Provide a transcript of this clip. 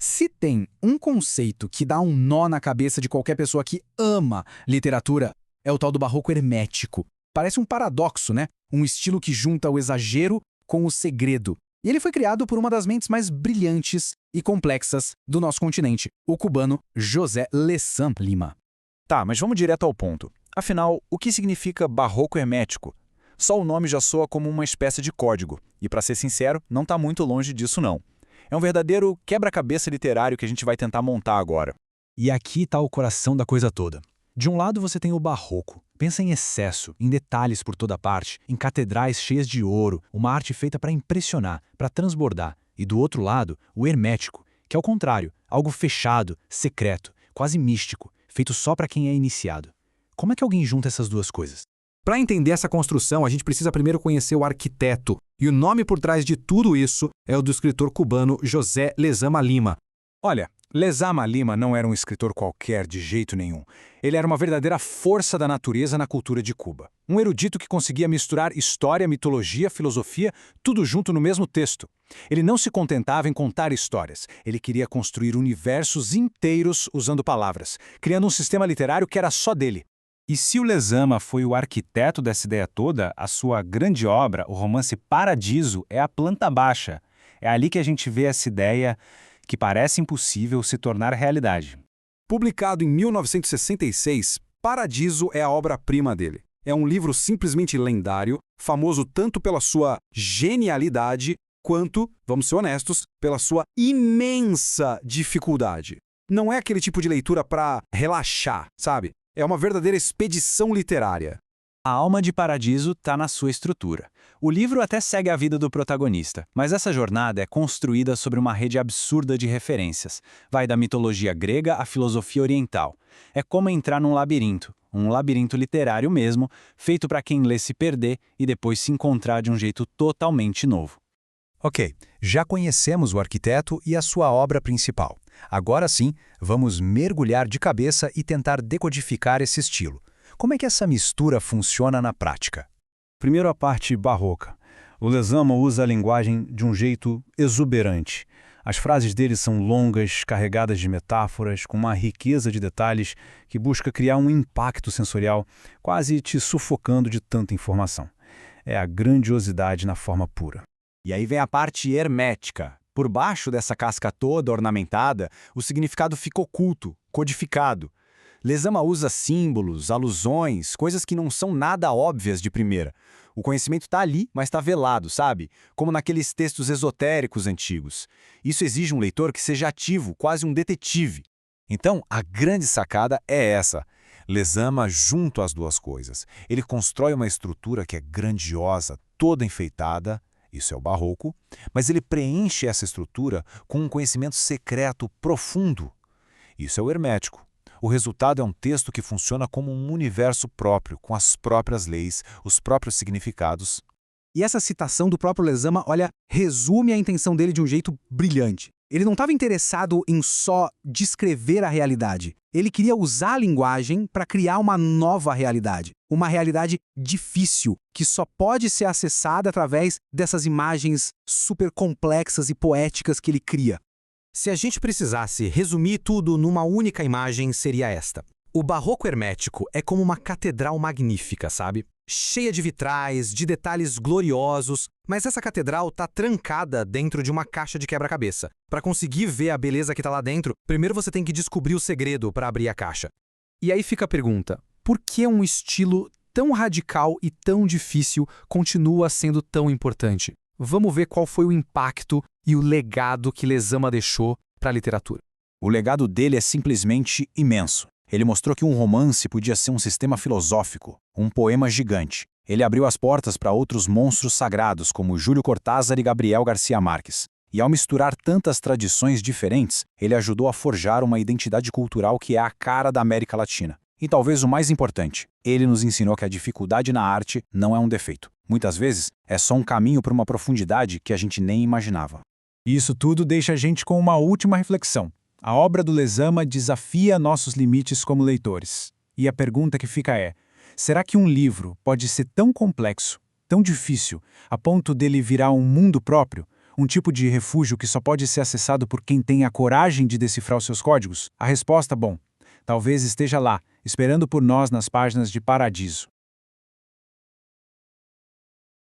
Se tem um conceito que dá um nó na cabeça de qualquer pessoa que ama literatura, é o tal do barroco hermético. Parece um paradoxo, né? Um estilo que junta o exagero com o segredo. E ele foi criado por uma das mentes mais brilhantes e complexas do nosso continente, o cubano José Lezama Lima. Tá, mas vamos direto ao ponto. Afinal, o que significa barroco hermético? Só o nome já soa como uma espécie de código, e para ser sincero, não está muito longe disso não. É um verdadeiro quebra-cabeça literário que a gente vai tentar montar agora. E aqui está o coração da coisa toda. De um lado você tem o barroco. Pensa em excesso, em detalhes por toda parte, em catedrais cheias de ouro, uma arte feita para impressionar, para transbordar. E do outro lado, o hermético, que é o contrário, algo fechado, secreto, quase místico, feito só para quem é iniciado. Como é que alguém junta essas duas coisas? Para entender essa construção, a gente precisa primeiro conhecer o arquiteto. E o nome por trás de tudo isso é o do escritor cubano José Lezama Lima. Olha, Lezama Lima não era um escritor qualquer de jeito nenhum. Ele era uma verdadeira força da natureza na cultura de Cuba. Um erudito que conseguia misturar história, mitologia, filosofia, tudo junto no mesmo texto. Ele não se contentava em contar histórias. Ele queria construir universos inteiros usando palavras, criando um sistema literário que era só dele. E se o Lezama foi o arquiteto dessa ideia toda, a sua grande obra, o romance Paradiso, é a planta baixa. É ali que a gente vê essa ideia que parece impossível se tornar realidade. Publicado em 1966, Paradiso é a obra-prima dele. É um livro simplesmente lendário, famoso tanto pela sua genialidade quanto, vamos ser honestos, pela sua imensa dificuldade. Não é aquele tipo de leitura para relaxar, sabe? É uma verdadeira expedição literária. A alma de Paradiso está na sua estrutura. O livro até segue a vida do protagonista, mas essa jornada é construída sobre uma rede absurda de referências. Vai da mitologia grega à filosofia oriental. É como entrar num labirinto, um labirinto literário mesmo, feito para quem lê se perder e depois se encontrar de um jeito totalmente novo. Ok, já conhecemos o arquiteto e a sua obra principal. Agora sim, vamos mergulhar de cabeça e tentar decodificar esse estilo. Como é que essa mistura funciona na prática? Primeiro a parte barroca. O Lezama usa a linguagem de um jeito exuberante. As frases dele são longas, carregadas de metáforas, com uma riqueza de detalhes que busca criar um impacto sensorial, quase te sufocando de tanta informação. É a grandiosidade na forma pura. E aí vem a parte hermética. Por baixo dessa casca toda ornamentada, o significado fica oculto, codificado. Lezama usa símbolos, alusões, coisas que não são nada óbvias de primeira. O conhecimento está ali, mas está velado, sabe? Como naqueles textos esotéricos antigos. Isso exige um leitor que seja ativo, quase um detetive. Então, a grande sacada é essa. Lezama junta as duas coisas. Ele constrói uma estrutura que é grandiosa, toda enfeitada, isso é o barroco, mas ele preenche essa estrutura com um conhecimento secreto profundo. Isso é o hermético. O resultado é um texto que funciona como um universo próprio, com as próprias leis, os próprios significados. E essa citação do próprio Lezama, olha, resume a intenção dele de um jeito brilhante. Ele não estava interessado em só descrever a realidade. Ele queria usar a linguagem para criar uma nova realidade. Uma realidade difícil, que só pode ser acessada através dessas imagens super complexas e poéticas que ele cria. Se a gente precisasse resumir tudo numa única imagem, seria esta. O barroco hermético é como uma catedral magnífica, sabe? Cheia de vitrais, de detalhes gloriosos, mas essa catedral está trancada dentro de uma caixa de quebra-cabeça. Para conseguir ver a beleza que está lá dentro, primeiro você tem que descobrir o segredo para abrir a caixa. E aí fica a pergunta, por que um estilo tão radical e tão difícil continua sendo tão importante? Vamos ver qual foi o impacto e o legado que Lezama deixou para a literatura. O legado dele é simplesmente imenso. Ele mostrou que um romance podia ser um sistema filosófico, um poema gigante. Ele abriu as portas para outros monstros sagrados, como Júlio Cortázar e Gabriel Garcia Marques. E ao misturar tantas tradições diferentes, ele ajudou a forjar uma identidade cultural que é a cara da América Latina. E talvez o mais importante, ele nos ensinou que a dificuldade na arte não é um defeito. Muitas vezes, é só um caminho para uma profundidade que a gente nem imaginava. Isso tudo deixa a gente com uma última reflexão. A obra do Lezama desafia nossos limites como leitores. E a pergunta que fica é, será que um livro pode ser tão complexo, tão difícil, a ponto dele virar um mundo próprio? Um tipo de refúgio que só pode ser acessado por quem tem a coragem de decifrar os seus códigos? A resposta, bom, talvez esteja lá, esperando por nós nas páginas de Paradiso.